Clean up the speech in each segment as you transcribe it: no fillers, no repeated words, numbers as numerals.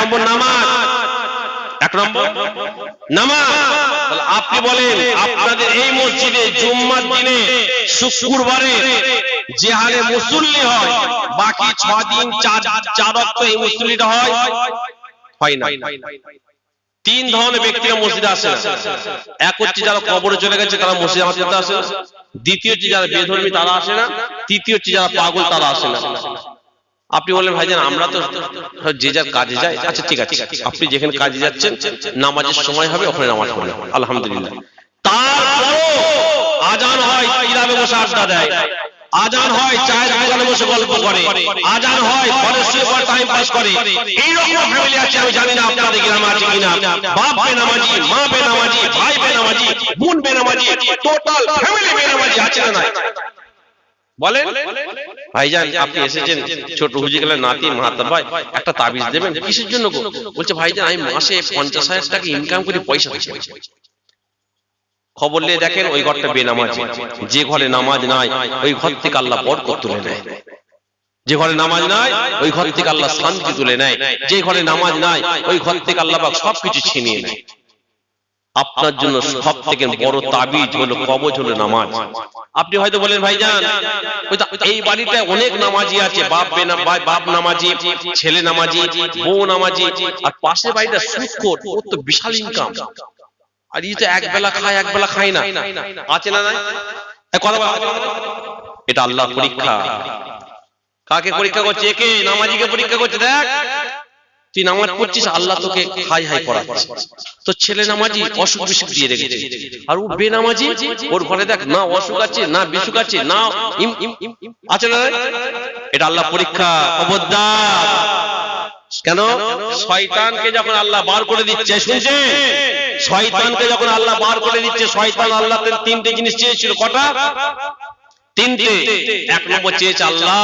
নম্বর নামাজ, এক নম্বর নামাজ। তাহলে আপনি বলেন আপনাদের এই মসজিদে জুম্মার দিনে শুক্রবারে যে হারে মুসল্লি হয়, বাকি 6 দিন 4 ওয়াক্ত এই মুসল্লিটা হয় না। 3 ধরনের ব্যক্তিরা মসজিদে আসে না। এক হচ্ছে যারা কবরে চলে গেছে তারা মসজিদে আসতে আসে না, দ্বিতীয় হচ্ছে যারা বেধর্মী তারা আসে না, তৃতীয় হচ্ছে যারা পাগল তারা আসে না। আপনি বললেন ভাইজান আমরা তো যে যার কাজে যাই, আচ্ছা ঠিক আছে, আপনি যেখানে কাজে যাচ্ছেন নামাজের সময় হবে ওখানে নামাজ পড়বেন, আলহামদুলিল্লাহ। তারপরও আজান হয় কিরামে বসে আড্ডা দেয়, আজান হয় চায়ের দোকানে বসে গল্প করে, আজান হয় ঘরে শুয়ে টাইম পাস করে। এইরকম ফ্যামিলি আছে, আমি জানি না আপনাদের গ্রামে আছে কিনা। বাপ বেনামাজি, মা বেনামাজি, ভাই বেনামাজি, বোন বেনামাজি, টোটাল ফ্যামিলি বেনামাজি আছে না নাই? বলেন ভাইজান আপনি এসেছেন ছোট হুজুর গেলেন নাতি মাহাতাব ভাই একটা তাবিজ দেবেন, কিসের জন্য গো? বলছে ভাইজান আমি মাসে 50,000 টাকা ইনকাম করি, পয়সা দিচ্ছি। খবর নিয়ে দেখেন ওই ঘরটা বেনামাজি। যে ঘরে নামাজ নাই ওই ঘর থেকে আল্লাহ বরকত তুলে নেয়, যে ঘরে নামাজ নাই ওই ঘর থেকে আল্লাহ শান্তি তুলে নেয়, যে ঘরে নামাজ নাই ওই ঘর থেকে আল্লাহ পাক সবকিছু ছিনিয়ে নেয়। আপনার জন্য সব থেকে বড় তাবিজ হলো কবজ, হলো নামাজ। আপনি হয়তো বলেন ভাইজান এই বাড়িতে অনেক নামাজি আছে, বাপ নামাজি, ছেলে নামাজি, বউ নামাজি, আর পাশের বাড়িটা সুদখোর, ওর তো বিশাল ইনকাম, আর এই তো এক বেলা খায় এক বেলা খায় না, আছে না নাই? এটা আল্লাহ পরীক্ষা। কাকে পরীক্ষা করছে? একে নামাজিকে পরীক্ষা করছে। দেখ তুই নামাজ পড়ছিস, আল্লাহ তোকে হাই হাই করাচ্ছে। তো ছেলে নামাজি অসুখ বিসুখ দিয়ে রেখেছে, আর ও বেনামাজি, ওর ঘরে দেখ না অসুখ আছে না বিসুখ আছে না আছে না। এটা আল্লাহ পরীক্ষা, খবরদার। কেন? শয়তানকে যখন আল্লাহ বার করে দিচ্ছে, শুনছে, শয়তানকে যখন আল্লাহ বার করে দিচ্ছে, শয়তান আল্লাহ 3টে জিনিস চেয়েছিল। কটা? 3টে। এক নম্বর চেয়েছে আল্লাহ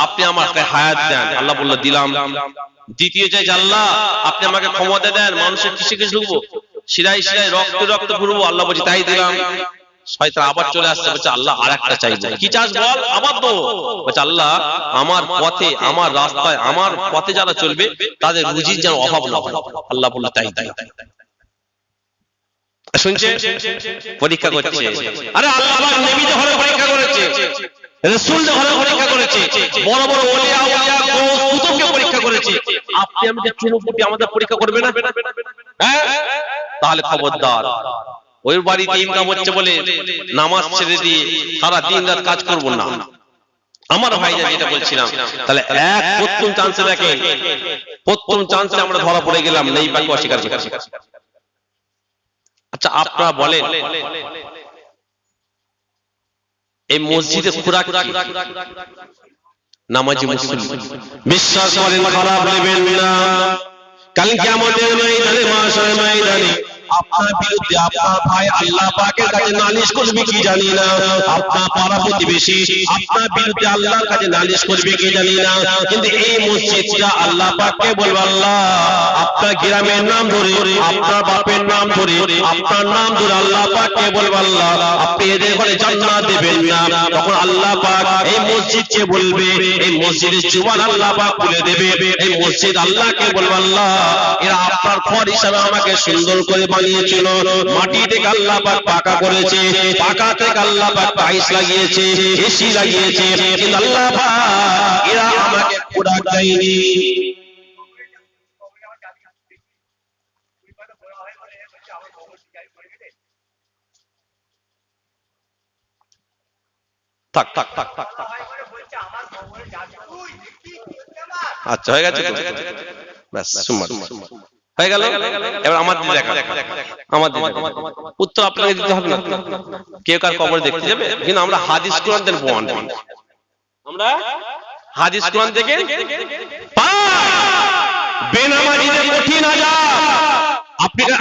আপনি আমাকে হায়াত দেন, আল্লাহ বলল দিলাম। দ্বিতীয় চাইছে আল্লাহ আপনি আমাকে ক্ষমতা দেন, মানুষের কিসে কিসে ঢুকবো, শিরায় শিরায় রক্ত রক্ত ঘুরবো, আল্লাহ বলছে তাই দিলাম। শয়তান আবার চলে আসছে, বলছে আল্লাহ আরেকটা চাইবো। কি চাস বল? আবার তো বলছে আল্লাহ আমার পথে, আমার রাস্তায়, আমার পথে যারা চলবে তাদের রুজির যেন অভাব না হয়। আল্লাহ বলল তাই তাই। শুনছে? পরীক্ষা করছে। আরে আল্লাহ আবার নবীদের ঘরে পরীক্ষা করেছে, রাসূলদের ঘরে পরীক্ষা করেছে, বড় বড় ওলিয়া ওলিয়া গৌস কুতুবকে পরীক্ষা করেছে। আপনি আমাদের চিরকুটি আমাদের পরীক্ষা করবে না? হ্যাঁ, তাহলে খবরদার। ওই বাড়িতে ইনকাম হচ্ছে বলে নামাজ ছেড়ে দিয়ে সারা দিন রাত কাজ করব না। আমার ভাইজান যেটা বলছিলাম, তাহলে এক প্রথম চান্সে দেখেন, প্রথম চান্সে আমরা ধরা পড়ে গেলাম, নেই বাকি অস্বীকার করছি। আচ্ছা আপনারা বলেন এই মসজিদে খুরাক নামাজি মুসলিম বিশ্বাস করেন, খারাপ নেবেন না। কাল কিয়ামতের ময়দানে, মাশারের ময়দানে আপনার বিরুদ্ধে আপনার ভাই আল্লাহ পাকের কাছে নালিশ করবে কি জানি না, আপনার পাড়া প্রতিবেশী আপনার বিরুদ্ধে আল্লাহর কাছে নালিশ করবে কি জানি না। কিন্তু এই মসজিদটা আল্লাহ পাককে বলবে আল্লাহ আপনার গ্রামের নাম ধরে, আপনার বাপের নাম ধরে, আপনার নাম ধরে আল্লাহ পাককে বলবে আল্লাহ আপনি এদের ঘরে জান্নাত দেবেন না। তখন আল্লাহ পাক এই মসজিদকে বলবে, এই মসজিদের জুবান আল্লাহ পাক খুলে দেবে, এই মসজিদ আল্লাহকে বলবে আল্লাহ এরা আপনার ঘর হিসাবে আমাকে সুন্দর করে বানিয়েছিল, মাটি থেকে আল্লাহ পাক পাকা করেছে, পাকা থেকে আল্লাহ পাক টাইলস লাগিয়েছে, এসি লাগিয়েছে, কিন্তু আল্লাহ পাক এরা আমাকে খোরাক দেয়নি। থাক থাক থাক থাক, আচ্ছা হয়ে গেছে, ব্যাস সুম্মা হয়ে গেল। এবার আমাদের দেখা, আমাদের উত্তর আপনাকে দিতে হবে না। কেউ কার কবর দেখতে যাবে, কিন্তু আমরা হাদিস কোরআন থেকে প্রমাণ পাই, আমরা হাদিস কোরআন থেকে বেনামাজিদের কঠিন আযাব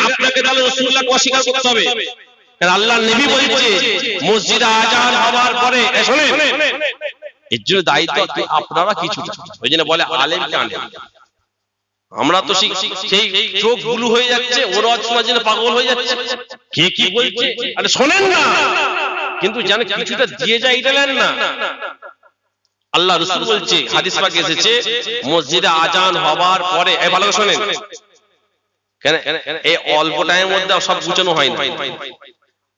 আপনাকে তাহলে রাসূলুল্লাহকে অস্বীকার করতে হবে। কারণ আল্লাহর নবী বলেছে মসজিদে আযান হওয়ার পরে, শুনেন এর জন্য দায়িত্ব আপনারা কিছু, ওই জন্য বলে আলেম কানে। আমরা তো সেই চোখ গুলো হয়ে যাচ্ছে, ওরা শোনার জন্য পাগল হয়ে যাচ্ছে, কে কি বলছে আরে শোনেন না, কিন্তু জানে কিছুটা দিয়ে যায় এটা নেন না। আল্লাহ রাসূল বলছে, হাদিস পাকে এসেছে, মসজিদে আজান হবার পরে, এই ভালো করে শুনেন, কেন এই অল্প টাইমের মধ্যে সব গুছানো হয় না।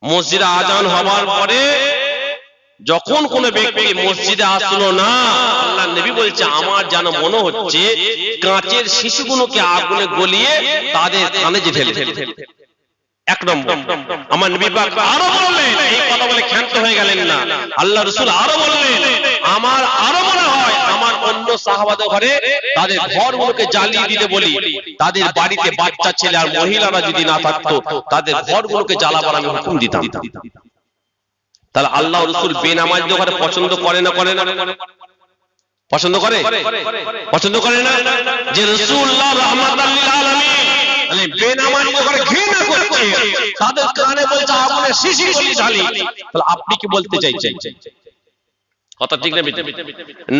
মসজিদে আজান হবার পরে যখন কোন ব্যক্তি মসজিদে আসলো না, আল্লাহ নবী বলছে, আমার যেন মনে হচ্ছে কাঁচের শিশুগুলোকে আগুনে গলিয়ে তাদের কানে যে ঢেলে। এক নম্বর। আমার নবী পাক আরো বললেন, এই কথা বলে ক্ষান্ত হয়ে গেলেন না, আল্লাহ রাসূল আরো বললেন, আমার আরো মনে হয় আমার অন্য সাহাবাদের ঘরে তাদের ঘরগুলোকে জ্বালিয়ে দিতে বলি, তাদের বাড়িতে বাচ্চা ছেলে আর মহিলারা যদি না থাকতো তাদের ঘরগুলোকে জ্বালাবার আমি হুকুম দিতাম। তাহলে আল্লাহ রাসূল বেনামাজিদের ঘরে পছন্দ করে না করে না? পছন্দ করে? পছন্দ করে না? যে রাসূলুল্লাহ রাহমাতাল লিল আলামিন মানে বেনামাজিদের ঘরে ঘৃণা করছে, তাদের কানে বলছে আগুনে শিশি গলি ঢালি, তাহলে আপনি কি বলতে চাইছেন? কথা ঠিক না?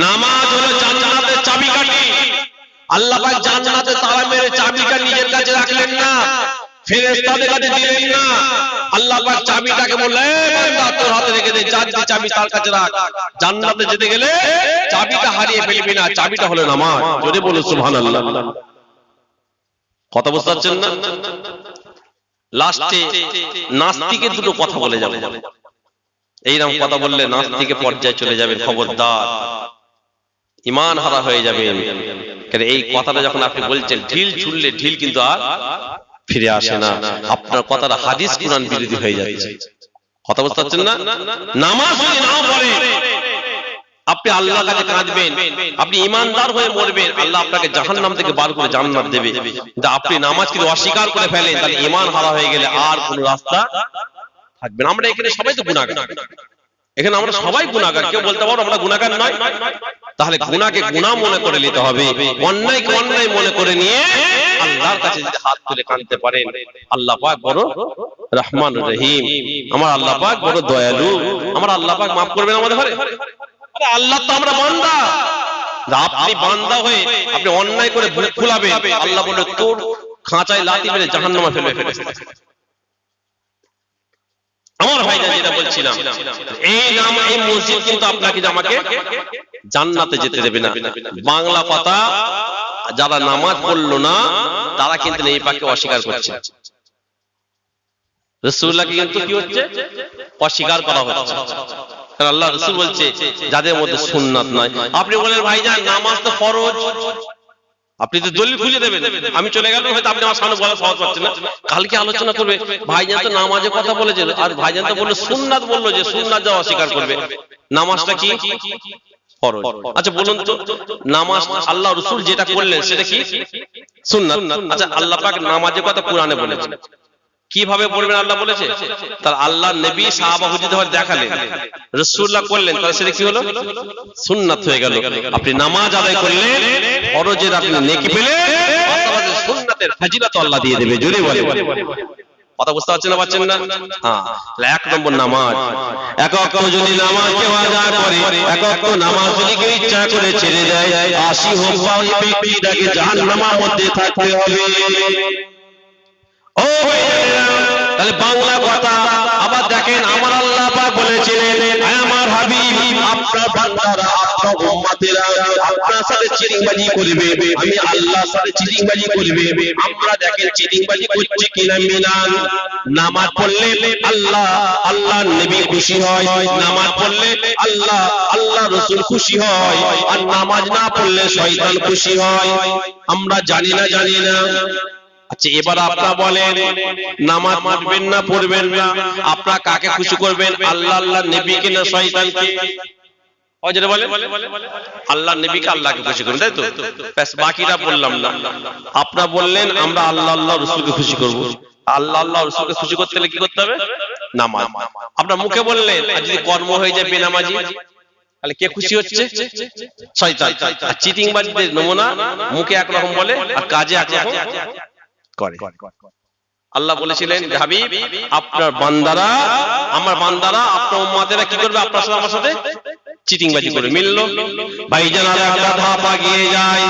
নামাজ হলো জান্নাতের চাবিকাঠি। আল্লাহ পাক জান্নাতে তালা মেরে চাবিটা নিজের কাছে রাখলেন না, ফেরেশতাদের কাছে দিলেন না। আল্লাহ পাক চাবিটাকে বললেন, এ বান্দা তোর হাতে রেখে দে, যার যে চাবি তার কাছে রাখ। জান্নাতে যেতে গেলে চাবিটা হারিয়ে ফেলবি না, চাবিটা হলো নামাজ। জোরে বলুন সুবহানাল্লাহ। কথা বুঝতে পারছেন না? লাস্টে নাস্তিকের দুটো কথা বলে যাবে, এইরকম কথা বললে নাস্তিকের পর্যায়ে চলে যাবেন, খবরদার, ঈমান হারা হয়ে যাবেন। কারণ এই কথাটা যখন আপনি বলছেন, ঢিল ছুড়লে ঢিল কিন্তু আর ফিরে আসে না, আপনার কথাটা হাদিস কুরআন বিরোধী হয়ে যাচ্ছে। কথা বুঝতে পারছেন না? নামাজ যদি না পড়েন, আপনি আল্লাহর কাছে কাঁদবেন, আপনি ঈমানদার হয়ে মরবেন, আল্লাহ আপনাকে জাহান্নাম থেকে বার করে জান্নাত দেবে। কিন্তু আপনি নামাজকে অস্বীকার করে ফেলেন, তাহলে ঈমান হারা হয়ে গেলে আর কোনো রাস্তা থাকবে না। আমরা এখানে সবাই তো গুনাহগার, এখানে আমরা সবাই গুনাহগার, কেউ বলতে পারো আমরা গুনাহগার নয়? তাহলে গুনাহকে গুনাহ মনে করে নিতে হবে, অন্যায়কে অন্যায় মনে করে নিয়ে আল্লাহর কাছে যদি হাত তুলে কাঁদতে পারেন, আল্লাহ পাক বড় রহমানুর রহিম, আমার আল্লাহ পাক বড় দয়ালু, আমার আল্লাহ পাক মাফ করবেন আমাদের ঘরে। আরে আল্লাহ তো আমরা বান্দা, আপনি বান্দা হয়ে আপনি অন্যায় করে বুক ফুলাবেন, আল্লাহ বলে তোর খাঁচায় লাথি মেরে জাহান্নামে ফেলে ফেলে। আমার ভাইজান যেটা বলছিলাম, এই নাম এই মসজিদ কিন্তু আপনাকে আমাকে জান্নাতে যেতে দেবে না। বাংলা কথা, যারা নামাজ পড়লো না তারা কিন্তু এই পাকে অস্বীকার করছে, রাসূলুল্লাহকে কিন্তু কি হচ্ছে? অস্বীকার করা হচ্ছে। আল্লাহ রাসূল বলছে যাদের মধ্যে সুন্নাত নাই। আপনি বলেন ভাইজান নামাজ তো ফরজ, আপনি তো দলিল খুঁজে দেবেন, আমি চলে গেলাম, হয়তো আপনি আমার সামনে বলা সহজ পাচ্ছেন না। কালকে আলোচনা করবে, ভাইজান তো নামাজের কথা বলেছে, আর ভাইজান তো বললো সুন্নাত, বললো যে সুন্নাত যা অস্বীকার করবে, নামাজটা কি ফরজ। আচ্ছা বলুন তো, নামাজ আল্লাহ রাসূল যেটা করলেন সেটা কি সুন্নাত? আচ্ছা আল্লাহ পাক নামাজের কথা কোরআনে বলেছেন, কিভাবে পড়বেন আল্লাহ বলেছে? তাহলে আল্লাহ নবী সাহাবা হুজুরদের দেখালেন, রাসূলুল্লাহ করলেন, তাহলে সেটা কি হলো? সুন্নাত হয়ে গেল। আপনি নামাজ আদায় করলেন, ফরজের আপনি নেকি পেলেন, পাশাপাশি সুন্নাতের ফজিলত আল্লাহ দিয়ে দেবে। জোরে বলে, কথা বুঝতে পারছেন না? পাচ্ছেন না? হ্যাঁ, এক নম্বর নামাজ। এক ওয়াক্ত যদি নামাজ কেউ আদা করে, এক ওয়াক্ত নামাজ যদি কেউ ইচ্ছা করে ছেড়ে দেয়, 80 হোক বা ওই ব্যক্তিটাকে জাহান্নামের মধ্যে থাকতে হবে। ও তাহলে বাংলা কথা আবার দেখেন, আমার আল্লাহ পাক বলেছিলেন, আমার হাবিব আপনার বান্দারা আপনার উম্মতেরা আপনার সাথে চিটিংবাজি করবে, আমি আল্লাহর সাথে চিটিংবাজি করবে। আমরা দেখেন চিটিংবাজি করছে কিনা মিলান। নামাজ পড়লে আল্লাহ আল্লাহর নবী খুশি হয়, নামাজ পড়লে আল্লাহ আল্লাহ রাসূল খুশি হয়, আর নামাজ না পড়লে শয়তান খুশি হয়। আমরা জানি না, জানি না। আচ্ছা এবার আপনারা বলেন, নামাজ পড়বেন না পড়বেন না, আপনারা কাকে খুশি করবেন? আল্লাহ আল্লাহ নবীকে না শয়তানকে? ওই বলেন, আল্লাহ নবীকে, আল্লাহকে খুশি করবেন, তাই তো? ব্যাস, বাকিটা বললাম না। আপনারা বললেন আমরা আল্লাহ আল্লাহ রাসূলকে খুশি করব। আল্লাহ আল্লাহ রাসূলকে খুশি করতে হলে কি করতে হবে? নামাজ। আপনারা মুখে বললেন, আর যদি কর্ম হয়ে যায় বেনামাজি, তাহলে কে খুশি হচ্ছে? শয়তান। আর চিটিংবাজদের নমুনা, মুখে একরকম বলে আর কাজে একরকম করে। আল্লাহ বলেছিলেন, হাবিব আপনার বান্দারা, আমার বান্দারা, আপনার উম্মতেরা কি করবে? আপনার সাথে আমার সাথে চিটিংবাজি করবে। মিললো? ভাইজান আলাদা ধাপ এগিয়ে যায়।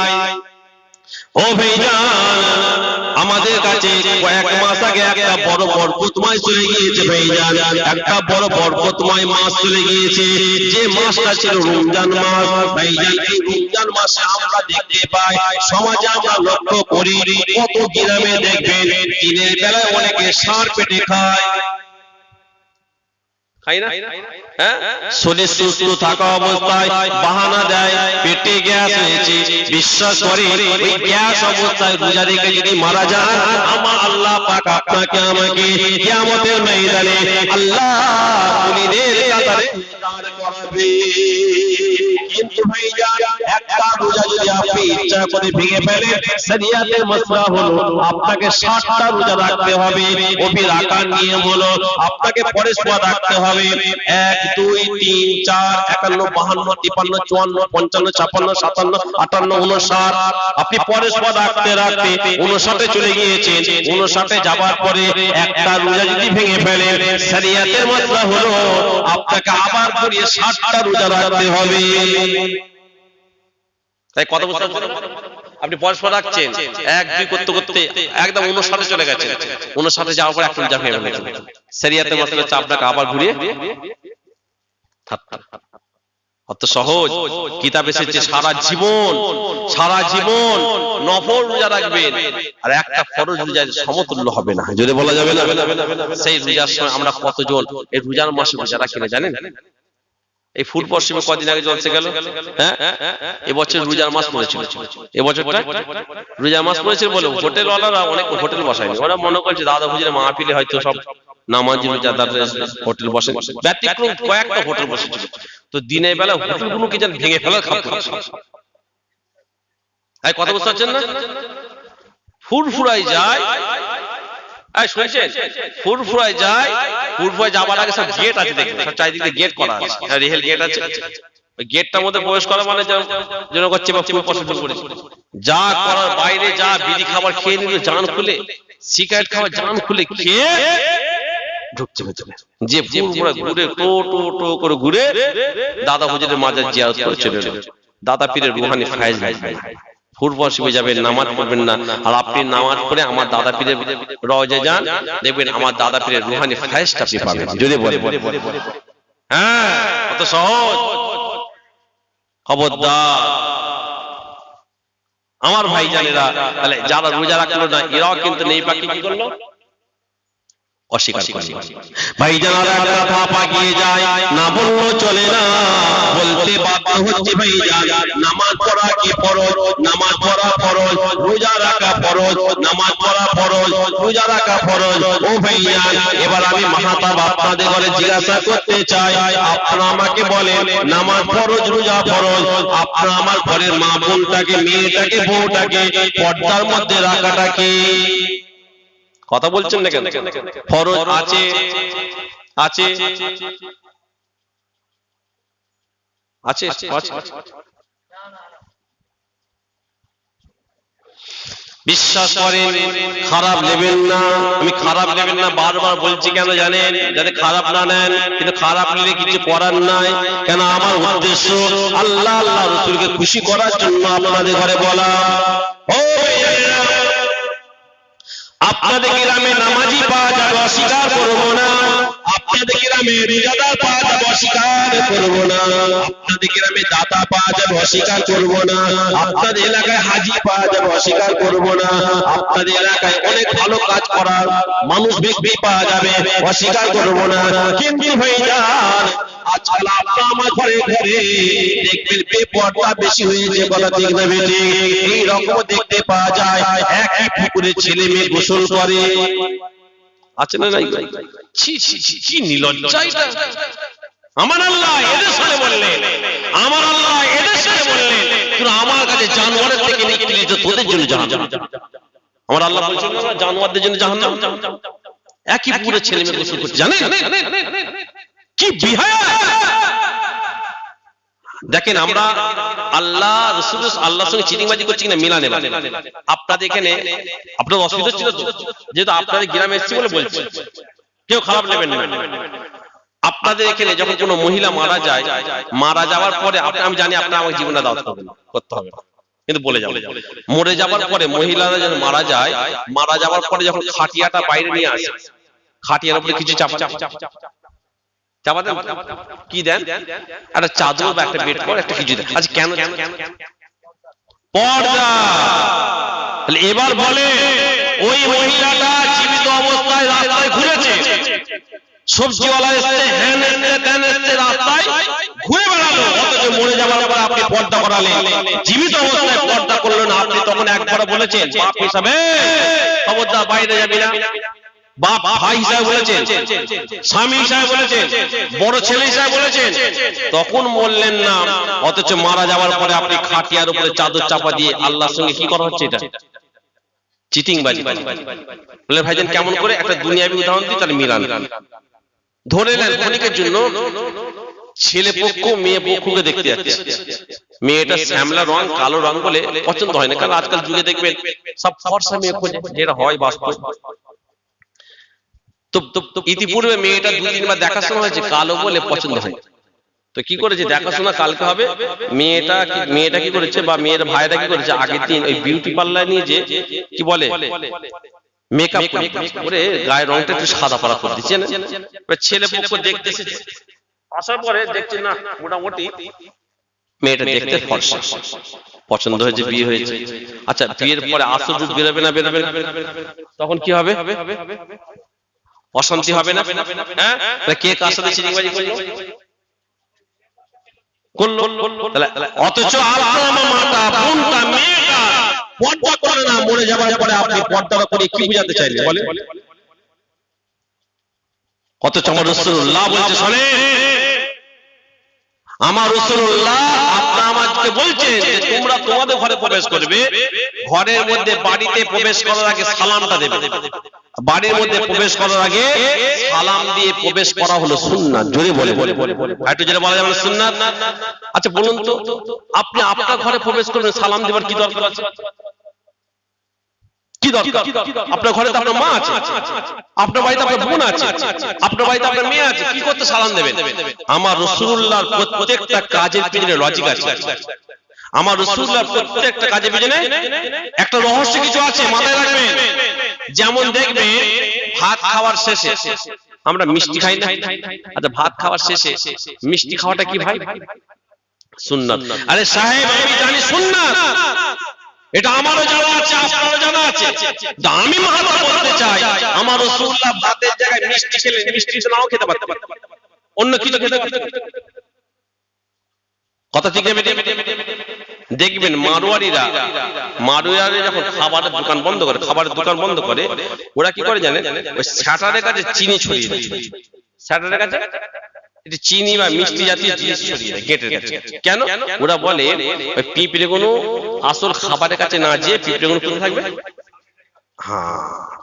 ও ভাইজান, আমাদের আমাদের কাছে কয়েক মাস আগে একটা বড় বরকতময় চলে গিয়েছে ভাইজান, একটা বড় বরকতময় মাস চলে গিয়েছে, যে মাসটা ছিল রমজান মাস। ভাইজান এই রমজান মাসে আমরা দেখতে পাই, সমাজে আমরা লক্ষ্য করি, কত গ্রামে দেখবেন দিনের বেলায় অনেকে ষাঁড় পেটে খায়, খাই না? শরীর সুস্থ থাকা অবস্থায় বাহানা দেয় পেটে গ্যাস হয়েছে, বিশ্বাস করে ওই গ্যাস অবস্থায় রোজা রেখে যদি মারা যায়, আমার আল্লাহ পাক আপনাকে আমাকে কিয়ামতের ময়দানে আল্লাহ মুমিনের কাতারে দাঁড় করাবে। কিন্তু ভাইজান একটা রোজা যদি আপনি ইচ্ছা করে ভেঙে ফেলেন, শরীয়তের মাসলা হলো আপনাকে 60টা রোজা রাখতে হবে। ওপি রাখার নিয়ম হলো আপনাকে পরস্পর রাখতে হবে 1 2 3 4 51 52 53 54 55 56 57 58 59। আপনি পরস্পর রাখতে রাখতে 59 চলে গিয়েছেন। 59 যাবার পরে একটা রোজা যদি ভেঙে ফেলেন, শরীয়তের মাসলা হলো আপনাকে আবার ঘুরিয়ে 60টা রোজা রাখতে হবে। তাই কত বছর আপনি পরস্পর রাখছেন, 1 2 করতে করতে একদম 59 চলে গেছে। 59 যাওয়ার পর একটা রোজা ভেঙে ফেলেছেন, শরীয়তের মাসলা হচ্ছে আপনাকে আবার ঘুরিয়ে অত সহজ কিতাব এসেছে সারা জীবন নফল রোজা রাখবেন, আর একটা ফরজ রোজার সমতুল্য হবে না, যদি বলা যাবে না। সেই রোজার সময় আমরা কতজন এই রোজার মাসে রোজা রাখি না জানেন? এই ফুল পশ্চিমে কদিন আগে জলসে গেল, হ্যাঁ এবছর রোজার মাস পড়েছিল, এবছরটা রোজার মাস পড়েছিল বলে হোটেল ওয়ালারা অনেক হোটেল বসায়নি, ওরা মনে করছে দাদা হুজুরের মাহফিলে হয়তো সব নামাজি রোজাদার হোটেল বসে, ব্যতিক্রম কয়েকটা হোটেল বসেছিল। তো দিনের বেলা হোটেলগুলো কি যেন ভেঙে ফেলার খাপ করছে। কথা বুঝতে পারছেন না? ফুরফুরাই যায়, শুনছেন? ফুরফুরাই যায়, ফুরফুরাই যাবার আগে সব গেট আছে, দেখবেন সব চারিদিকে গেট করা আছে, রেল গেট আছে। ওই গেটটার মধ্যে প্রবেশ করা মানে যেন করছে বা ফুল পছন্দ করে যা করার, বাইরে যা বিড়ি খাবার খেয়ে নিল জান খুলে, সিগারেট খাবার জান খুলে খেয়ে ঢুকছে ভেতরে, যে ফুরফুরা ঘুরে টো করে ঘুরে দাদা হুজুরের মাজার জিয়ারত করে চলে এলো। দাদা পীরের রুহানি ফায়েজ লাগবে, ফুরফুরা যাবেন, নামাজ পড়বেন না, আর আপনি নামাজ পড়ে আমার দাদা পীরের রওজায় যান, দেখবেন আমার দাদা পীরের রুহানি ফায়েজটা আপনি পাবেন, যদি বলে। হ্যাঁ, কত সহজ। খবরদার আমার ভাইজানেরা, তাহলে যারা রোজা রাখলো না এরাও কিন্তু নেই পাকি কি করলো? অস্বীকার করলো। ভাইজানেরা একটা কথা পাকিয়ে যায়, না বললো চলে না, বলতে বাধ্য হচ্ছে। ভাইজান নামাজ পড়া কি ফরজ? নামাজ পড়া ফরজ, রোজা রাখা ফরজ, নামাজ পড়া ফরজ, রোজা রাখা ফরজ। ও ভাইজান এবার আমি মাহাতাব আপনাদের ঘরে জিজ্ঞাসা করতে চাই, আপনারা আমাকে বলেন নামাজ ফরজ, রোজা ফরজ, আপনারা আমার ঘরের মা বোনটাকে, মেয়েটাকে, বউটাকে পর্দার মধ্যে রাখাটা কি? কথা বলছেন না কেন? ফরজ আছে, আছে আছে বিশ্বাস করেন, খারাপ নেবেন না। আমি খারাপ নেবেন না বারবার বলছি কেন জানেন? যাতে খারাপ না নেন, কিন্তু খারাপ নিলে কিছু করার নাই। কেন আমার উদ্দেশ্য আল্লাহ আল্লাহ রাসূলকে খুশি করার জন্য আপনাদের ঘরে বলা। ও আপনাদের গ্রামে নামাজি পাওয়া যাবে, অস্বীকার করবো না। আপনাদের গ্রামে রোজাদার পাওয়া যাবে, অস্বীকার করবো না। আপনাদের গ্রামে দাতা পাওয়া যাবে, অস্বীকার করবো না। আপনাদের এলাকায় হাজি পাওয়া যাবে, অস্বীকার করবো না। আপনাদের এলাকায় অনেক ভালো কাজ করার মানুষ ব্যক্তি পাওয়া যাবে, অস্বীকার করবো না। কিন্তু ভাইজান আজকাল আপনার আমার ঘরে ঘরে দেখবেন বেপরদা বেশি হয়েছে, কথা ঠিক না বেঠিক? এই রকম দেখতে পাওয়া যায়, একই পুকুরে ছেলে মেয়ে গোসল করে, আছে না নাই? ছি ছি ছি, কি নির্লজ্জা এটা! আমার আল্লাহ এদের সাথে বললেন, আমার আল্লাহ এদের সাথে বললেন তোরা আমার কাছে জানোয়ারের থেকে নিকলি, তো তোদের জন্য জাহান্নাম। আমার আল্লাহ বলছেন না জানোয়ারদের জন্য জাহান্নাম? একই পুকুরে ছেলে মেয়ে গোসল করছে, জানেন কি বিহায়া! দেখেন আমরা আল্লাহ রাসূল আল্লাহর সঙ্গে চিটিংবাজি করছি কিনা মিলানে। আপনাদের এখানে আপনাদের অসুবিধা ছিল তো, যেহেতু আপনাদের গ্রামে এসেছি বলে বলছি, কেউ খারাপ নেবেন না। আপনাদের এখানে যখন কোনো মহিলা মারা যায়, মারা যাওয়ার পরে আমি জানি আপনার আমার জীবনে দাওয়াত করতে হবে, কিন্তু বলে যাবো। মরে যাবার পরে মহিলারা যখন মারা যায়, মারা যাওয়ার পরে যখন খাটিয়াটা বাইরে নিয়ে আসে, খাটিয়ার উপরে কিছু চাপা চাপা দেন, কি দেন? একটা চাদর বা একটা বেড কভার একটা কিছু দেন। আচ্ছা কেন? পর্দা। এবার বলে ওই মহিলাটা জীবিত অবস্থায় রাস্তায় ঘুরেছে, সবজিওয়ালা এসছে, হ্যান এসছে, ত্যান এসছে, রাস্তায় ঘুরে বেড়ালো, অথচ মরে যাওয়ার পর আপনি পর্দা করালেন। জীবিত অবস্থায় পর্দা করলেন না, আপনি তখন একবার বলেছেন বাপ হিসাবে খবরদার বাইরে যাবি না, বাপ ভাই হিসাবে বলেছেন, স্বামী হিসাবে বলেছেন, বড় ছেলে হিসাবে বলেছেন, তখন বললেন না। অথচ মারা যাওয়ার পরে আপনি খাটিয়ার উপরে চাদর চাপা দিয়ে আল্লাহর সঙ্গে কি করা হচ্ছে? এটা চিটিংবাজি। বলে ভাইজান কেমন করে? একটা দুনিয়াবি উদাহরণ দিই, তাহলে মিলান। ধরে নেন ক্ষণিকের জন্য ছেলে পক্ষ মেয়ে পক্ষকে দেখতে যাচ্ছে, মেয়েটা শ্যামলা রং কালো রং বলে পছন্দ হয় না, কারণ আজকাল যুগে দেখবেন সব ফর্সা মেয়ে খোঁজে, যেটা হয় বাস্তব। তো ইতিপূর্বে মেয়েটা 2-3 বার দেখাশোনা হয়েছে, কালো বলে পছন্দ হয়। তো কি করেছে? দেখাশোনা কালকে হবে, মেয়েটা কি করেছে বা মেয়ের ভাইরা কি করেছে, আগের দিন ওই বিউটি পার্লার নিয়ে যে কি বলে মেকআপ করে গায়ের রংটা একটু সাদা পাড়া করে দিচ্ছে। ছেলে পক্ষ দেখতে এসেছে, আসার পরে দেখছে না মোটামুটি মেয়েটা দেখতে ফর্সা, পছন্দ হয়েছে, বিয়ে হয়েছে। আচ্ছা বিয়ের পরে আসল রূপ বেরোবে না বেরোবে না? তখন কি হবে? অশান্তি হবে না? হ্যাঁ, কে কার সাথে চিটিংবাজি করলো? অথচ আপনার মাটা, বোনটা, মেয়েটা পর্দা করে না, মরে যাবার পরে আপনি পর্দাটা করে কি বুঝাতে চাইলেন বলে? অথচ আমার রাসূলুল্লাহ বলছে, শোনেন, আমার রাসূলুল্লাহ আপনি আমাকে বলছেন যে তোমরা তোমাদের ঘরে প্রবেশ করবে, ঘরের মধ্যে বাড়িতে প্রবেশ করার আগে সালামটা দেবে। বাড়ির মধ্যে প্রবেশ করার আগে সালাম দিয়ে প্রবেশ করা হলো সুন্নাত। জোরে বলে একটু যেটা বলা যাবে সুন্নাত। আচ্ছা বলুন তো, আপনি আপনার ঘরে প্রবেশ করবেন, সালাম দেবার কি দরকার আছে? কি দরকার? আপনার ঘরে তো আপনার মা আছে, আপনার বাড়িতে আপনার বোন আছে, আপনার বাড়িতে আপনার মেয়ে আছে, কি করতে সালাম দেবেন? আমার রাসূলুল্লাহর প্রত্যেকটা কাজের পিছনে লজিক আছে। আমার রাসূলুল্লাহর প্রত্যেকটা কাজের পিছনে একটা রহস্য কিছু আছে, মাথায় রাখবেন। যেমন দেখবেন ভাত খাওয়ার শেষে আমরা মিষ্টি খাই না? আচ্ছা ভাত খাওয়ার শেষে মিষ্টি খাওয়াটা কি ভাই? সুন্নাত। আরে সাহেব আমি জানি সুন্নাত, এটা আমারও জানা আছে, আপনারও জানা আছে। আমি মাথা বলতে চাই, আমার রাসূলুল্লাহ ভাতের জায়গায় মিষ্টি খেলেন, মিষ্টি নাও খেতে পারতেন, অন্য কিছু খেতে পারতেন। কথা ঠিক নেবে? দেখবেন মারোয়ারিরা যখন খাবারের দোকান বন্ধ করে, ওরা কি করে জানেন? ওই শাটারের কাছে চিনি ছড়িয়ে দেয়, শাটারের কাছে চিনি বা মিষ্টি জাতীয় জিনিস ছড়িয়ে দেয় গেটের কাছে। কেন? ওরা বলে ওই পিঁপড়ে কোনো আসল খাবারের কাছে না যেয়ে পিঁপড়ে কোনো কোথায় থাকবে।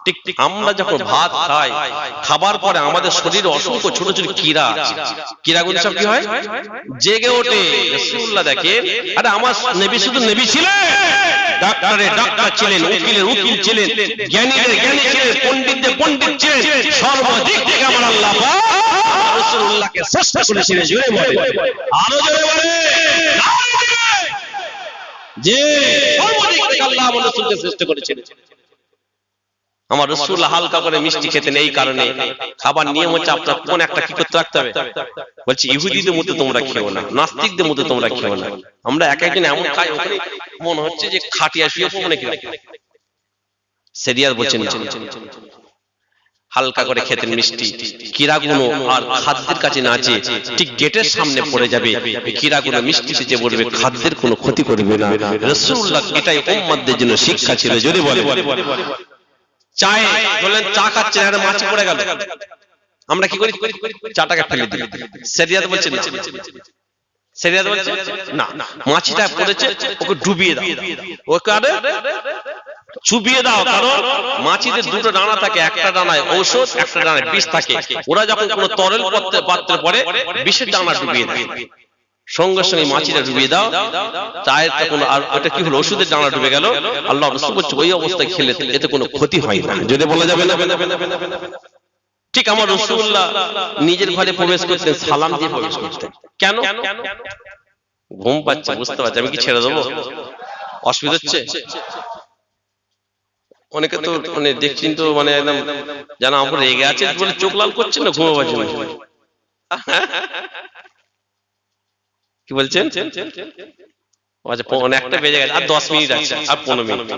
ঠিক আমরা যখন ভাত খাই, খাবার পরে আমাদের শরীরে অসংখ্য ছোট ছোট কীড়া আছে, কীড়াগুলো সব কি হয়? জেগে ওঠে। রাসূলুল্লাহ দেখেন, আরে আমার নবী শুধু নবী ছিলেন, ডাক্তারের ডাক্তার ছিলেন, উকিলের উকিল ছিলেন, জ্ঞানীদের জ্ঞানী ছিলেন, পণ্ডিতদের পণ্ডিত ছিলেন, সর্বদিক থেকে আমার আল্লাহ পাক রাসূলুল্লাহকে শ্রেষ্ঠ করেছিলেন। জোরে বলে, আরো জোরে বলে, যে সর্বদিক থেকে আল্লাহ আমার রাসূলকে শ্রেষ্ঠ করেছিলেন। আমার রাসূলুল্লাহ হালকা করে মিষ্টি খেতেন, এই কারণে খাবার নিয়ম হচ্ছে আপনার কোন একটা কি করতে রাখতে হবে। বলছি ইহুদিদের মতো তোমরা খেও না, নাস্তিকদের মতো তোমরা খেও না। আমরা এক একদিন এমন খাই ওখানে মনে হচ্ছে যে খাটিয়া শুয়ে পড়বো নাকি। সেরিয়ার বলছেন না, হালকা করে খেতেন মিষ্টি। কীড়াগুলো আর খাদ্যের কাছে না যেয়ে ঠিক গেটের সামনে পড়ে যাবে, কীড়াগুলো মিষ্টিতে যে পড়বে, খাদ্যের কোনো ক্ষতি করবে না। রাসূলুল্লাহ এটাই উম্মতদের জন্য শিক্ষা ছিল। যদি বলে চায় বললেন চা খাচ্ছেন, আর মাছি পড়ে গেল, আমরা কি করি? চাটাকে ফেলে দিই। শরিয়ত বলছে না, শরিয়ত বলছে না, মাছিটা পড়েছে ওকে ডুবিয়ে দাও, ওকে আরে চুবিয়ে দাও। কারণ মাছিদের দুটো ডানা থাকে, একটা ডানায় ঔষধ, একটা ডানায় বিষ থাকে। ওরা যখন কোনো তরল পাত্রে পড়ে, বিষের ডানা ডুবিয়ে দেয়, সঙ্গে সঙ্গে মাছিটা ডুবিয়ে দাও। চায়ের তখন আর ওটা কি হলো, ওষুধের ডানা ডুবে গেল। আল্লাহ রাসূল বলছে ওই অবস্থায় খেলে এতে কোনো ক্ষতি হয় না। যদি বলা যাবে না, ঠিক আমার রাসূলুল্লাহ নিজের ঘরে প্রবেশ করতেন, সালাম দিয়ে প্রবেশ করতেন। কেন? ঘুম পাচ্ছে, বুঝতে পারছি, আমি কি ছেড়ে দেবো? অসুবিধা হচ্ছে? অনেকে তো মানে দেখছেন তো মানে একদম যেন আমরা রেগে আছে বলে চোখ লাল করছেন না ঘুমাবার জন্য। কি বলছেন? আচ্ছা একটা বেজে গেছে, আর 10 মিনিট আছে, আর 15 মিনিট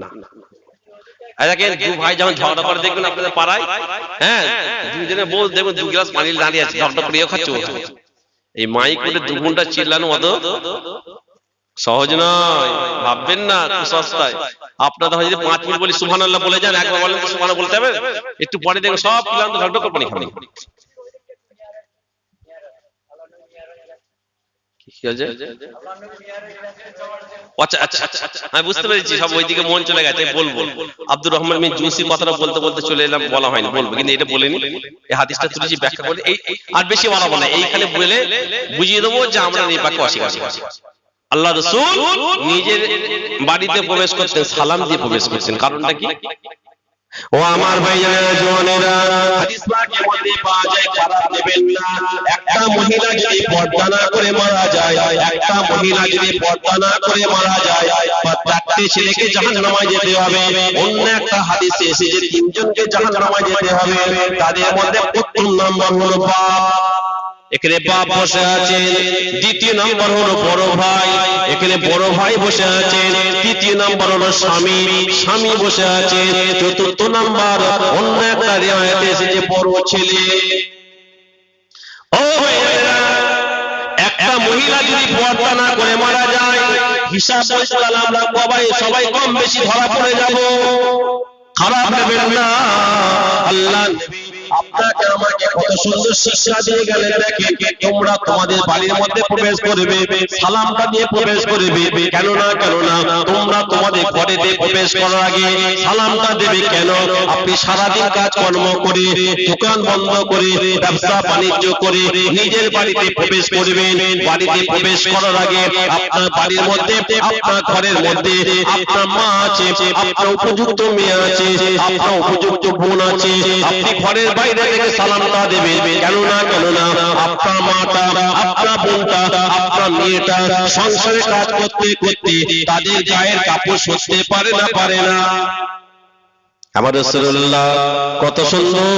না। দু ভাই যখন ঝগড়া করে দেখবেন আপনাদের পাড়ায়, হ্যাঁ দুজনে বল দেখবেন 2 গ্লাস পানি দাঁড়িয়ে আছে, ঝগড়া করিও খাচ্ছে। এই মাইক করে 2 ঘন্টা চিল্লানো অত সহজ নয়, ভাববেন না সস্তায়। আপনারা যদি 5 মিনিট বলি সুবহানাল্লাহ বলে যান, একবার বলেন সুবহানাল্লাহ বলতে হবে, একটু পরে দেখবেন সব ক্লান্ত ঝগড়া করে পানি খাবেন। আচ্ছা আচ্ছা আমি বুঝতে পেরেছি, সব ওইদিকে মন চলে গেছে। বলবো আব্দুর রহমান মিন জুসি কথাটা বলতে বলতে চলে এলাম, বলা হয়নি, বলবো কিন্তু এটা বলিনি। এই হাদিসটা তুলেছি ব্যাখ্যা করে, আর বেশি বলাবো না, এইখানে বলে বুঝিয়ে দেবো যে আমরা নির্বাককে অস্বীকার করি। আল্লাহ রাসূল নিজের বাড়িতে প্রবেশ করতেন সালাম দিয়ে প্রবেশ করতেন, কারণটা কি? ও আমার ভাইয়েরা জওয়ানেরা, হাদিস পাকের মধ্যে পাওয়া যায় খারাপ নেবেন না। একটা মহিলা যদি পর্দা না করে মারা যায়, একটা মহিলা যদি পর্দা না করে মারা যায়, বা 4টে ছেলেকে জাহান্নামে যেতে হবে। অন্য একটা হাদিসে এসেছে 3 জনকে জাহান্নামে যেতে হবে, তাদের মধ্যে প্রথম নাম্বার হলো বাপ। এখানে বাপ বসে আছেন। দ্বিতীয় নাম্বার হলো বড় ভাই, এখানে বড় ভাই বসে আছেন। তৃতীয় নাম্বার হলো স্বামী, স্বামী বসে আছেন। চতুর্থ নাম্বার অন্য একটা রিওয়ায়াতে এসেছে বড় ছেলে। ও ভাইরা, একটা মহিলা যদি পর্দা না করে মারা যায়, হিসাব বলতে আমরা সবাই কম বেশি ধরা পড়ে যাব। খারাপ নেবেন না। আল্লাহ নবী আপনাকে আমাকে কত সুন্দর শিক্ষা দিয়ে গেলেন। দেখেন, তোমরা তোমাদের বাড়ির মধ্যে প্রবেশ করবে, সালামটা দিয়ে প্রবেশ করবে। কেন না তোমরা তোমাদের ঘরেতে প্রবেশ করার আগে সালামটা দেবে কেন? আপনি সারাদিন কাজকর্ম করে, দোকান বন্ধ করে, ব্যবসা বাণিজ্য করে নিজের বাড়িতে প্রবেশ করবেন। বাড়িতে প্রবেশ করার আগে আপনার বাড়ির মধ্যে, আপনার ঘরের মধ্যে আপনার মা আছে, আপনার উপযুক্ত মেয়ে আছে, আপনার উপযুক্ত বোন আছে। আপনি ঘরের বাইরে থেকে সালামটা দেবেন। কেন না আপনার মাটা, আপনার বোনটা, আপনার মেয়েটা সংসারে কাজ করতে করতে তাদের গায়ের কাপড় সরতে পারে না। আমার রাসূলুল্লাহ কত সুন্দর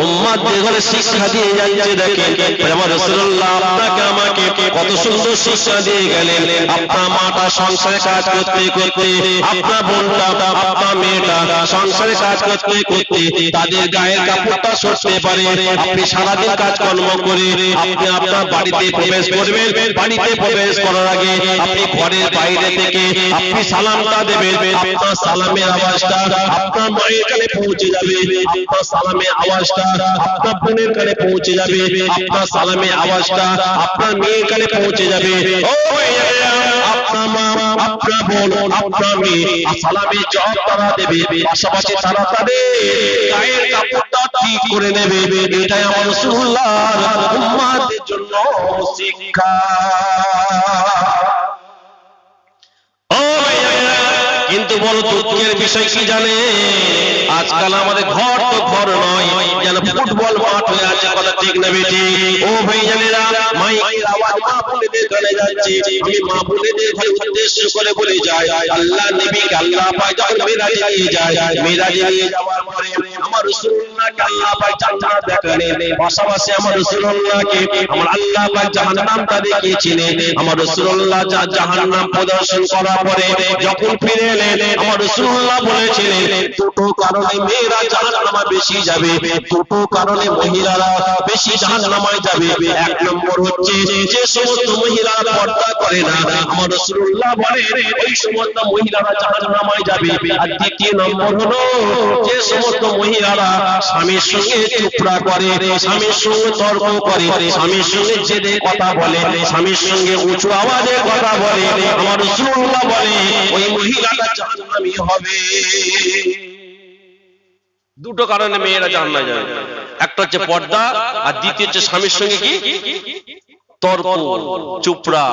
উম্মতদের ঘরে শিক্ষা দিয়ে যাচ্ছে। দেখেন আমার রাসূলুল্লাহ আপনাকে আমাকে কত সুন্দর শিক্ষা দিয়ে গেলেন। আপনার মাটা সংসারে কাজ করতে করতে, আপনার বোনটা, আপনার মেয়েটা সংসারে কাজ করতে করতে তাদের গায়ের কাপড়টা সরতে পারে। আপনি সারাদিন কাজকর্ম করে আপনি আপনার বাড়িতে প্রবেশ করবেন। বাড়িতে প্রবেশ করার আগে আপনি ঘরের বাইরে থেকে আপনি সালামটা দেবেন। আপনার সালামের আওয়াজটা আপনার মায়ের কানে পৌঁছে যাবে, আপনার সালামের আওয়াজটা আপনার বোনের কানে পৌঁছে যাবে, আপনার সালামের আওয়াজটা আপনার মেয়ের কানে পৌঁছে যাবে। ও আপনার মা, আপনার বোন, আপনার মেয়ে সালামের জবাব তারা দেবে, পাশাপাশি তারা তাদের গায়ের কাপড়টা ঠিক করে নেবে। এটাই আমার রাসূলুল্লাহর উম্মতের জন্য শিক্ষা। কিন্তু বড় দুঃখের বিষয় কি জানে, আজকাল আমাদের ঘর তো ঘর নয়, যেন ফুটবল মাঠ হয়ে আছে। কথা ঠিক না বেটি? ও ভাইজানেরা, মাইকের আওয়াজ মা বোনেদের কানে যাচ্ছে। আমি মা বোনেদের উদ্দেশ্য করে বলে যাই, আল্লাহ নবীকে আল্লাহ পাক যখন মেরাজে নিয়ে যায়, মেরাজে নিয়ে যাওয়ার পরে আমার রাসূলুল্লাহকে আল্লাহ পাক জান্নাত দেখালেন, পাশাপাশি আমার রাসূলুল্লাহকে আমার আল্লাহ পাক জাহান্নামটা দেখিয়েছিলেন। আমার রাসূলুল্লাহ জাহান্নাম প্রদর্শন করার পরে যখন ফিরে এলেন, আমার রাসূলুল্লাহ বলেছিলেন দুটো কারণে মেয়েরা জাহান্নামে বেশি যাবে, দুটো কারণে মহিলারা বেশি জাহান্নামে যাবে। এক নম্বর হচ্ছে যে সমস্ত মহিলারা পর্দা করে না, আমার রাসূলুল্লাহ বলেন ওই সমস্ত মহিলারা জাহান্নামে যাবে। আর দ্বিতীয় নম্বর হলো যে সমস্ত মহিলারা স্বামীর সঙ্গে চুপড়া করে, স্বামীর সঙ্গে তর্ক করে, স্বামীর সঙ্গে জেদে কথা বলে, স্বামীর সঙ্গে উঁচু আওয়াজে কথা বলে, আমার রাসূলুল্লাহ বলে ওই মহিলাটা জাহান্নামী হবে। দুটো কারণে মেয়েরা জাহান্নামে যাবে, একটা হচ্ছে পর্দা, আর দ্বিতীয় হচ্ছে স্বামীর সঙ্গে কি তর্ক, চুপড়া,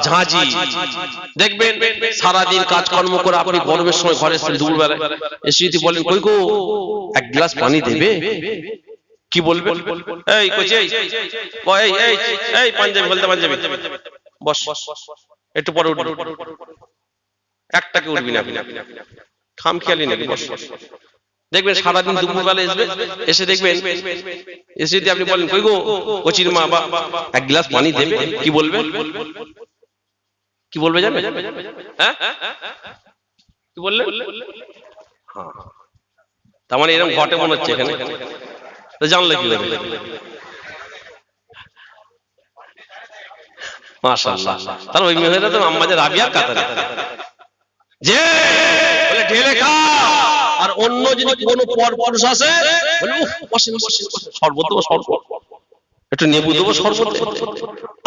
ঝাঁঝি। দেখবেন সারাদিন কাজকর্ম করে আপনি গরমের সময় ঘরে এসে দুপুরবেলায় এসে যদি বলেন কই গো এক গ্লাস পানি দেবে, কি বলবেন? এই কইছে এই পাঞ্জাবি বলতে পাঞ্জাবি বস একটু পরে উঠো, একটাকে উঠবি না, খাম খেয়ালি নাকি বস। দেখবেন সারাদিন দুপুরবেলা এসে দেখবেন এসে যদি আপনি বলেন কই গো কচির মা বা এক গ্লাস পানি দেবে, কি বলবে? কি বলবে জানেন? হ্যাঁ কি বললে? হ্যাঁ, তার মানে এরকম ঘটে মনে হচ্ছে এখানে, তো জানলে কি হবে? মাশাআল্লাহ, তাহলে ওই মেয়েটা তো আম্মাদের রাবিয়ার কাতারে যে বলে ঢেলে খা, আর অন্য যদি কোনো পরপুরুষ আসে বলে উফ বসেন বসেন, শরবত দেবো শরবত, একটু নেবু দেবো শরবত।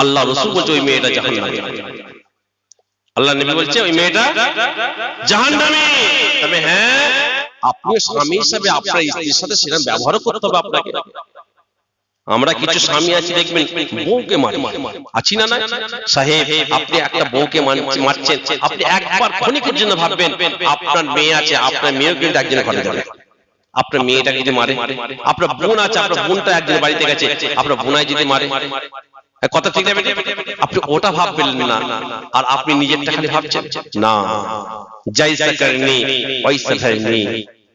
আল্লাহ রাসূল বলছে ওই মেয়েটা জাহান্নামী। আল্লাহ নবী বলছে ওই মেয়েটা জাহান্নামী। তবে হ্যাঁ, আপনি স্বামী হিসেবে আপনার স্ত্রীর সাথে সেরকম ব্যবহার করতে হবে আপনাকে। আমরা কিছু স্বামী আছি দেখবেন বউকে মারি, আছি না না সাহেব, আপনি একটা বউকে মারছেন, আপনি একবার ক্ষণিকের জন্য ভাববেন আপনার মেয়ে আছে, আপনার মেয়েও কিন্তু একজনের ঘরে যাবে, আপনার মেয়েটাকে যদি মারে, আপনার বোন আছে, আপনার বোনটা একজনের বাড়িতে গেছে, আপনার বোনাই যদি মারে, কথা ঠিক আছে, আপনি ওটা ভাববেন না, আর আপনি নিজেরটা খালি ভাবছেন না। জাইসা করনি ওয়াইসা করনি,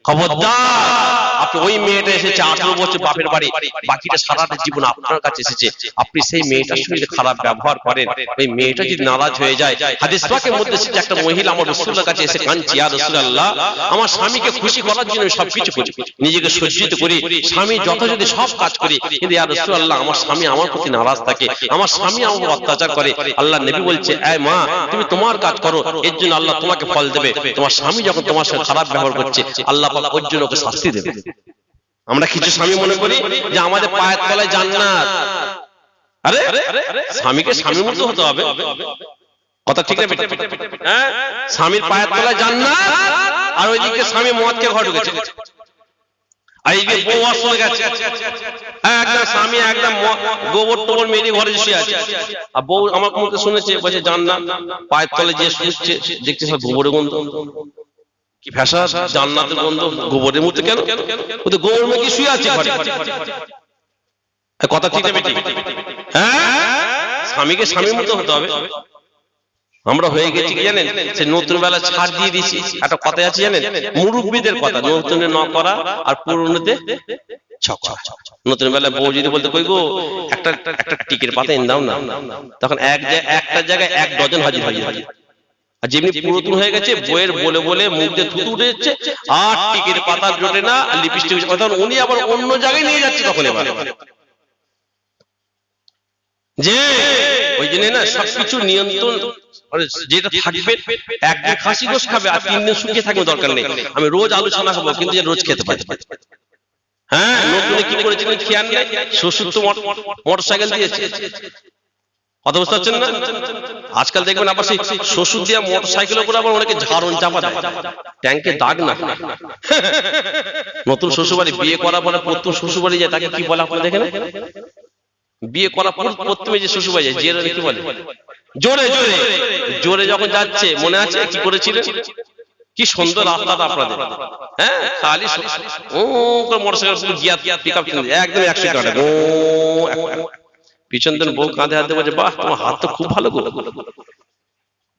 খবরদার। আপনি ওই মেয়েটা এসেছে 18 বছর বাপের বাড়ি, বাকিটা সারাটা জীবন আপনার কাছে এসেছে, আপনি সেই মেয়েটার সঙ্গে খারাপ ব্যবহার করেন, ওই মেয়েটা যদি নারাজ হয়ে যায়, হাদিস পাকের মধ্যে এসেছে একটা মহিলা আমার রাসূলের কাছে এসে কাঁদছে, ইয়া রাসূলুল্লাহ আমার স্বামীকে খুশি করার জন্য সবকিছু করি, নিজেকে সজ্জিত করি, স্বামী যথাযথ সব কাজ করি, কিন্তু ইয়া রাসূলুল্লাহ আমার স্বামী আমার প্রতি নারাজ থাকে, আমার স্বামী আমার অত্যাচার করে। আল্লাহ নবী বলছে এই মা তুমি তোমার কাজ করো, এর জন্য আল্লাহ তোমাকে ফল দেবে। তোমার স্বামী যখন তোমার সাথে খারাপ ব্যবহার করছে, আল্লাহ পাক ওর জন্য ওকে শাস্তি দেবে। আমরা কিছু স্বামী মনে করি যে আমাদের পায়ের তলায় জান্নাত, আরে স্বামীকে স্বামীর মতো হতে হবে, কথা ঠিক আছে? হ্যাঁ, স্বামীর পায়ের তলায় জান্নাত, আর ওইদিকে স্বামী মদ খেয়ে ঘরে ঢুকেছে, আর এইদিকে বউ আসলে গেছে, একদম স্বামী একদম গোবর টোবর মেরে ঘরে শুয়ে আছে, আর বউ আমার মুখে শুনেছে বলছে জান্নাত, পায়ের তলে যে শুচ্ছে দেখতে সব গোবরের গন্ধ, কি ভাষা, জান্নাতের গন্ধ গোবরের মধ্যে কেন? ও তো গোবর মেখে শুয়ে আছে ঘরে, কথা ঠিক আছে? হ্যাঁ, স্বামীকে স্বামীর মতো হতে হবে। আমরা হয়ে গেছি কি জানেন, সে নতুন বেলা ছাড় দিয়ে দিছি, একটা কথা আছে জানেন, মুরব্বীদের কথা, নতুনে ন করা আর পুরনোতে ছক্কা। নতুন বেলা বউ যদি বলতে কই গো একটা টিকের পাতা এনে দাও না, তখন একটা জায়গায় 1 ডজন হাজির হয়ে যায়। আর যেমনি পুরাতন হয়ে গেছে বইয়ের বলে বলে মুখ দিয়ে থুতু উঠে যাচ্ছে, আর টিকের পাতা জোটে না, আর লিপস্টিক, তখন উনি আবার অন্য জায়গায় নিয়ে যাচ্ছে, তখন এবার যে ওই জন্য না সবকিছু নিয়ন্ত্রণ, যেটা থাকবে একদিন খাসি গোশ খাবে আর 3 দিন শুকিয়ে থাকবে, দরকার নেই। আমি রোজ আলোচনা করবো, কিন্তু রোজ খেতে পারি। হ্যাঁ, নতুন কি করেছিলেন খেয়াল নেই, শ্বশুর তো মোটরসাইকেল দিয়েছে, কথা বুঝতে পারছেন না? আজকাল দেখবেন আবার সেই শ্বশুর দিয়া মোটরসাইকেলের উপর আবার অনেকে ঝাড়ন চাপা দেয়, ট্যাঙ্কে দাগ না। নতুন শ্বশুরবাড়ি বিয়ে করার পরে প্রথম শ্বশুরবাড়ি যায়, তাকে কি বলে আপনারা দেখেন? বিয়ে করার পর প্রথমে যে শ্বশুরবাড়ি যায়, যে কি বলে, জোরে জোরে জোরে যখন যাচ্ছে, মনে আছে কি করেছিলেন? কি সুন্দর রাস্তাটা আপনাদের, হ্যাঁ, খালি ও মোটরসাইকেল গিয়ার পিকআপ একদম 100 কাটে, ও পিছন দিন বউ কাঁধে হাতে বলছে বাহ তোমার হাত তো খুব ভালো গো,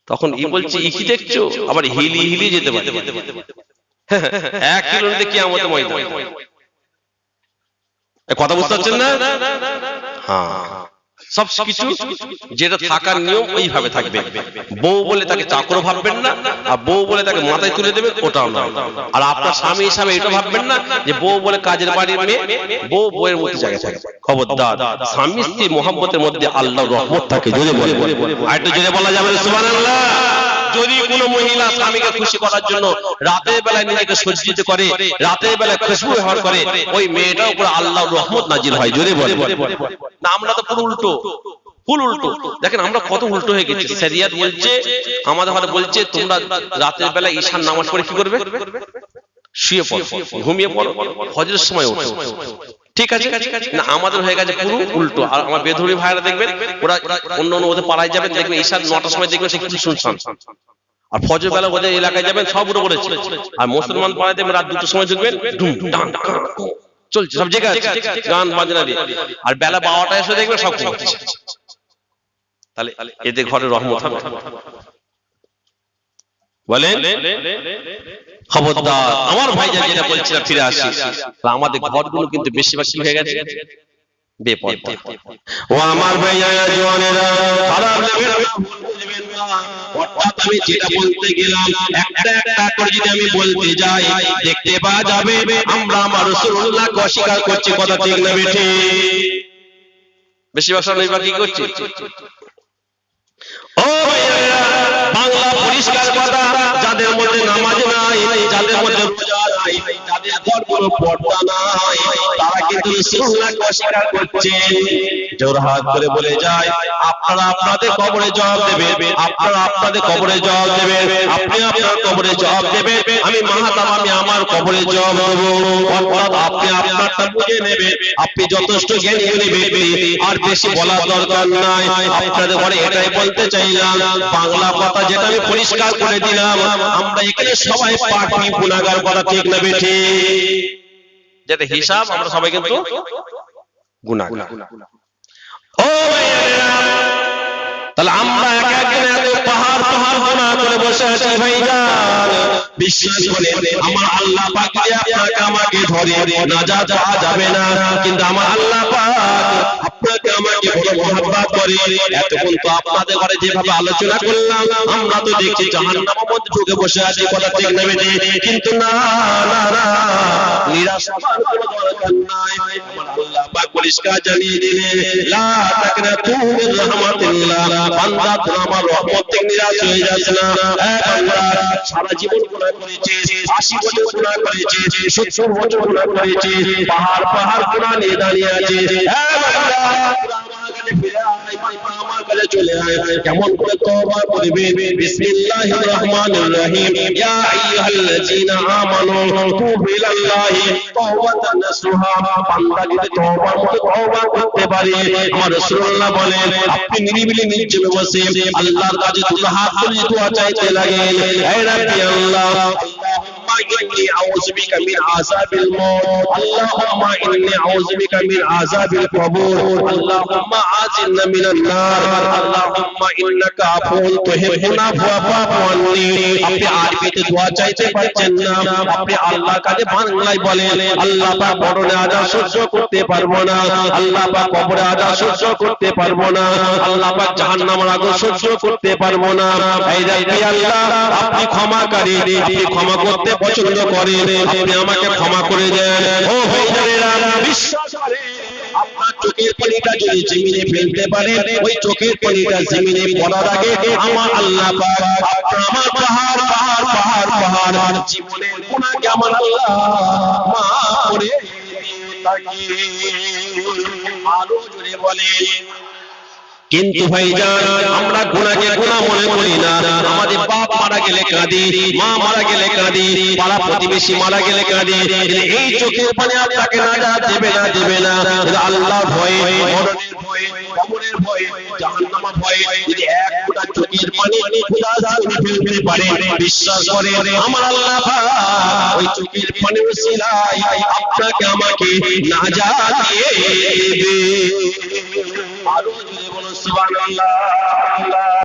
তখন ই বলছে ই কি দেখছো, আবার হিলি হিলি যেতে পারে, 1 কিলোমিটার কিয়ামতের ময়দান, কথা বুঝতে পারছেন না? হ্যাঁ, সব কিছু যেটা থাকার নিয়ম ওইভাবে থাকবে। বউ বলে তাকে চাকর ভাববেন না, আর বউ বলে তাকে মাথায় তুলে দেবেন, ওটাও না। আর আপনার স্বামী হিসাবে এটা ভাববেন না যে বউ বলে কাজের বাড়ির মেয়ে, বউ বউয়ের মধ্যে জায়গা থাকে। খবরদার, স্বামী স্ত্রী মহব্বতের মধ্যে আল্লাহর রহমত থাকে, জোরে বলে, আর একটু জোরে বলা যাবে সুবহানাল্লাহ। যদি কোনো মহিলা স্বামীকে খুশি করার জন্য রাতের বেলায় নিজেকে সজ্জিত করে, রাতের বেলায় খুশবু ব্যবহার করে, ওই মেয়েটার উপর আল্লাহর রহমত নাজিল হয়, জোরে বলে। না আমরা তো পুরো উল্টো, ফুল উল্টো। দেখেন আমরা কত উল্টো হয়ে গেছি। শরিয়ত বলছে, আমাদের ঘরে বলছে তোমরা রাতের বেলা ঈশার নামাজ পড়ে কি করবে? শুয়ে পড়ো, ঘুমিয়ে পড়ো, ফজরের সময় ওঠো, ঠিক আছে? না আমাদের হয়ে গেছে পুরো উল্টো। আর আমার বেধুরি ভাইরা দেখবেন, ওরা অন্য অন্য ওদের পাড়ায় যাবেন, দেখবেন ঈশার 9টার সময় দেখবেন সে কিছু শুনছেন, আর ফজর বেলা ওদের এলাকায় যাবেন সব উঠে পড়েছে। আর মুসলমান পাড়ায় দেখবেন রাত 2টার সময় ঢুকবেন, চলছে সব জায়গায় গান বাজনা দিয়ে, আর বেলা 12টায় এসে দেখবেন সব ঘুমাচ্ছে। তাহলে এদের ঘরে রহমত হবে? বলেন খবরদার আমার ভাইজান যেটা বলছিলাম ফিরে আসি আমাদের ঘরগুলো কিন্তু বেশিরভাগ কি হয়ে গেছে বেপরদা ও আমার ভাইজান জওয়ানেরা খারাপ লাগবে না অর্থাৎ আমি যেটা বলতে গেলাম একটা একটা করে যদি আমি বলতে যাই দেখতে পাওয়া যাবে আমরা আমার রাসূলুল্লাহকে অস্বীকার করছি কথা ঠিক না বেঠিক বেশিরভাগ সময় কি করছি ও ভাইরা বাংলা পরিষ্কার কথা যাদের মধ্যে নামাজ নাই যাদের মধ্যে রোজা নাই যাদের ঘরগুলো পর্দা নাই তারা কিন্তু রাসূলুল্লাহকে অস্বীকার করছে জোরহাত করে বলে যায় আপনারা আপনাদের কবরে জবাব দেবেন আপনারা আপনাদের কবরে জবাব দেবেন আপনি আপনার কবরে জবাব দেবেন আমি মাহাতাম আমি আমার কবরে জবাব দেব অর্থাৎ আপনি আপনারটা বুঝে নেবেন আপনি যথেষ্ট জ্ঞানী হলে আর বেশি বলার দরকার নাই আপনাদের ঘরে এটাই বলতে চাইলাম বাংলা কথা যেটা আমি পরিষ্কার করে দিলাম আমরা এখানে সবাই পাপী গুনাহগার কথা ঠিক না বেঠিক যেটা হিসাব আমরা সবাই কিন্তু গুনাহগার ও ভাইরা তাহলে আমরা এক একদিন এত পাহাড় পাহাড় গুনাহ করে বসে আছি ভাইজান বিশ্বাস করে আমার আল্লাহ পাক আপনাকে আমাকে ধরে নাজাত পাওয়া যাবে না কিন্তু আমার আল্লাহ পাক আপনাকে আমাকে বড় মহব্বত করে এতক্ষণ তো আপনাদের ঘরে যেভাবে আলোচনা করলাম আমরা তো দেখছি জাহান্নামের মধ্যে ঢুকে বসে আছি কথা ঠিক না বেঠিক কিন্তু না না না নিরাশ হওয়ার কোনো দরকার নাই আমার আল্লাহ পাক পরিষ্কার জানিয়ে দিলেন লা তাকনাতু মির রাহমাতিল্লাহ বান্দা তুমি আমার রহমত থেকে নিরাশ হয়ে যাস না বান্দা সারা জীবন গুনাহ করেছিস 80 বছর গুনাহ করেছিস 70 বছর গুনাহ করেছিস পাহাড় পাহাড় গুনাহ নিয়ে দাঁড়িয়ে আছিস বান্দা আমার কাছে ফিরে আয় আমার কাছে চলে আয় কেমন করে তওবা করবে বিসমিল্লাহির রহমানির রহিম ইয়া আইয়ুহাল্লাযীনা আমানু তুবু ইলাল্লাহি তাওবাতান নাসুহা বান্দা যদি তওবার মতো তওবা করতে পারে আমার রাসূলুল্লাহ বলেন আপনি নিরিবিলি নিচে বসে আল্লাহর কাছে দুটো হাত তুলে দোয়া চাইতে লাগেন হে রাব্বি আল্লাহ إني أعوذ بك من عذاب الموت اللهم إني أعوذ بك من عذاب القبور اللهم أعذنا من النار اللهم إنك عفو تحب العفو فاعف عني আপনি আরবিতে দোয়া চাইতে পারছেন না আপনি আল্লাহর কাছে বাংলায় বলেন আল্লাহ পাক মরণে আযাব সহ্য করতে পারবো না আল্লাহ পাক কবরে আযাব সহ্য করতে পারবো না আল্লাহ পাক জাহান্নামের আগুন সহ্য করতে পারবো না এই রাব্বি আল্লাহ আপনি ক্ষমাকারী আপনি ক্ষমা করতে পছন্দ করেন আপনি আমাকে ক্ষমা করে দেন ও ভাইজানেরা বিশ্বাস করে আপনার চোখের পানিটা যদি জমিনে ফেলতে পারে ওই চোখের পানিটা জমিনে পড়ার আগে আমার আল্লাহ পাক আমার পাহাড় পাহাড় পাহাড় পাহাড় জীবনের গুনাহকে আমার আল্লাহ মাফ করে থাকি আরো জোরে বলেন কিন্তু ভাইজান আমরা গুনাহকে গুনাহ মনে করি না আমাদের বাপ মারা গেলে কাঁদি মা মারা গেলে কাঁদি পাড়া প্রতিবেশী মারা গেলে কাঁদি এই চোখের পানি আপনাকে নাজাত দেবে না দেবে না আল্লাহর ভয়ে মরণের ভয়ে কবরের ভয়ে জাহান্নামের ভয়ে যদি এক ফোঁটা চোখের পানি খোদা জানি ফেলতে পারে বিশ্বাস করে আমার আল্লাহ পাক ওই চোখের পানির ওসিলায় আপনাকে আমাকে নাজাত দিয়ে দেবে আরো জোরে বলো সুবহানাল্লাহ